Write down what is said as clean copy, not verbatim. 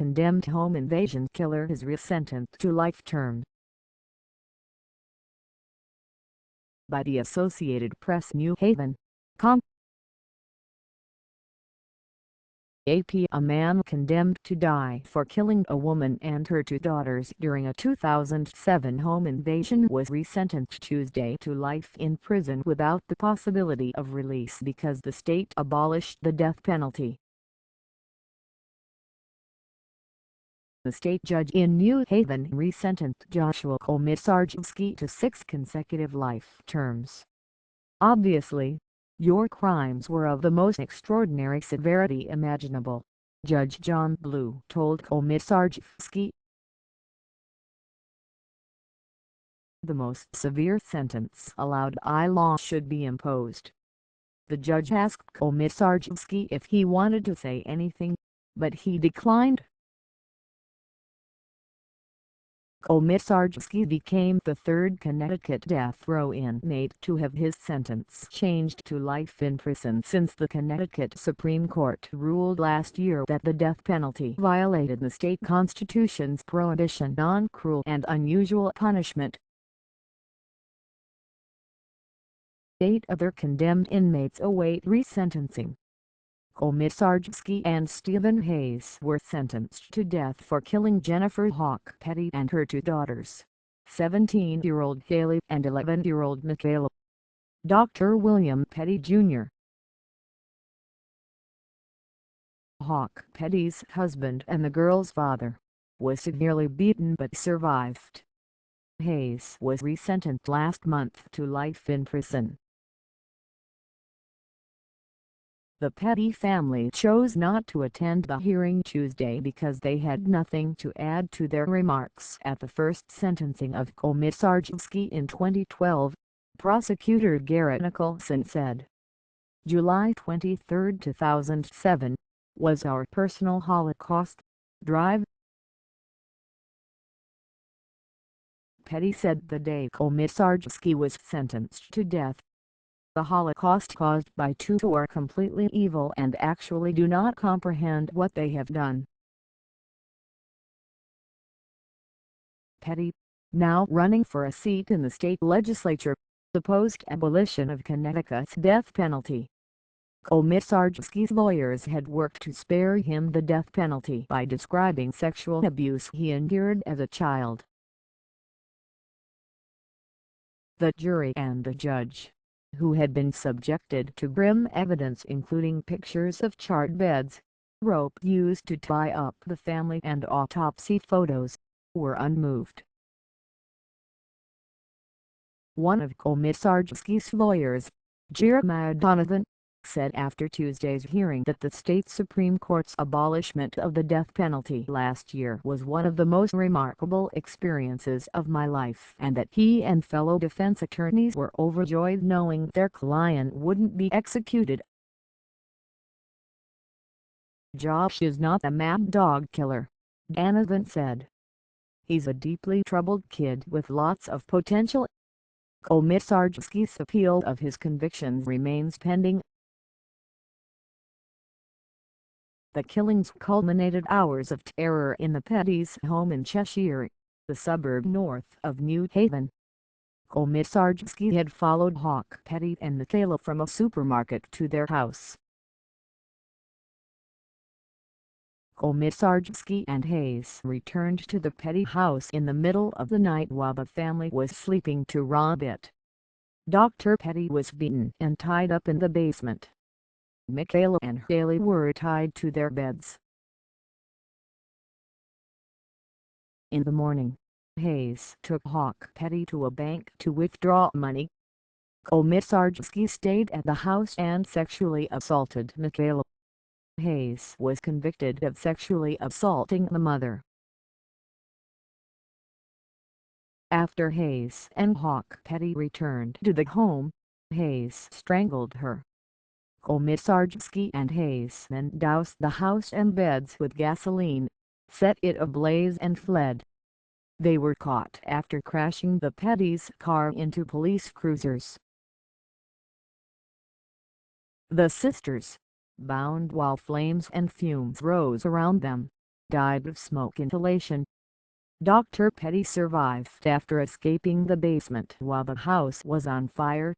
condemned home invasion killer is resentenced to life term. By the Associated Press. New Haven, Conn. AP. A man condemned to die for killing a woman and her two daughters during a 2007 home invasion was resentenced Tuesday to life in prison without the possibility of release because the state abolished the death penalty. The state judge in New Haven resentenced Joshua Komisarjevsky to 6 consecutive life terms. "Obviously, your crimes were of the most extraordinary severity imaginable," Judge Jon Blue told Komisarjevsky. "The most severe sentence allowed by law should be imposed." The judge asked Komisarjevsky if he wanted to say anything, but he declined. Komisarjevsky became the 3rd Connecticut death row inmate to have his sentence changed to life in prison since the Connecticut Supreme Court ruled last year that the death penalty violated the state constitution's prohibition on cruel and unusual punishment. 8 other condemned inmates await resentencing. Komisarjevsky and Stephen Hayes were sentenced to death for killing Jennifer Hawke-Petit and her two daughters, 17-year-old Haylee and 11-year-old Michaela. Dr. William Petit Jr., Hawke-Petit's husband and the girl's father, was severely beaten but survived. Hayes was resentenced last month to life in prison. The Petit family chose not to attend the hearing Tuesday because they had nothing to add to their remarks at the first sentencing of Komisarjevsky in 2012, prosecutor Gary Nicholson said. "July 23, 2007, was our personal Holocaust drive." Petit said the day Komisarjevsky was sentenced to death, "The Holocaust caused by two who are completely evil and actually do not comprehend what they have done." Petit, now running for a seat in the state legislature, opposed abolition of Connecticut's death penalty. Komisarjevsky's lawyers had worked to spare him the death penalty by describing sexual abuse he endured as a child. The jury and the judge, who had been subjected to grim evidence including pictures of charred beds, rope used to tie up the family and autopsy photos, were unmoved. One of Komisarjevsky's lawyers, Jeremiah Donovan, said after Tuesday's hearing that the state Supreme Court's abolishment of the death penalty last year was one of the most remarkable experiences of my life and that he and fellow defense attorneys were overjoyed knowing their client wouldn't be executed. "Josh is not a mad dog killer," Donovan said. "He's a deeply troubled kid with lots of potential." Komisarjevsky's appeal of his convictions remains pending. The killings culminated hours of terror in the Petit's home in Cheshire, the suburb north of New Haven. Komisarjevsky had followed Hawke-Petit and Michaela from a supermarket to their house. Komisarjevsky and Hayes returned to the Petit house in the middle of the night while the family was sleeping to rob it. Dr. Petit was beaten and tied up in the basement. Michaela and Haylee were tied to their beds. In the morning, Hayes took Hawke-Petit to a bank to withdraw money. Komisarjevsky stayed at the house and sexually assaulted Michaela. Hayes was convicted of sexually assaulting the mother. After Hayes and Hawke-Petit returned to the home, Hayes strangled her. Komisarjevsky and Hayes then doused the house and beds with gasoline, set it ablaze and fled. They were caught after crashing the Petit's car into police cruisers. The sisters, bound while flames and fumes rose around them, died of smoke inhalation. Dr. Petit survived after escaping the basement while the house was on fire.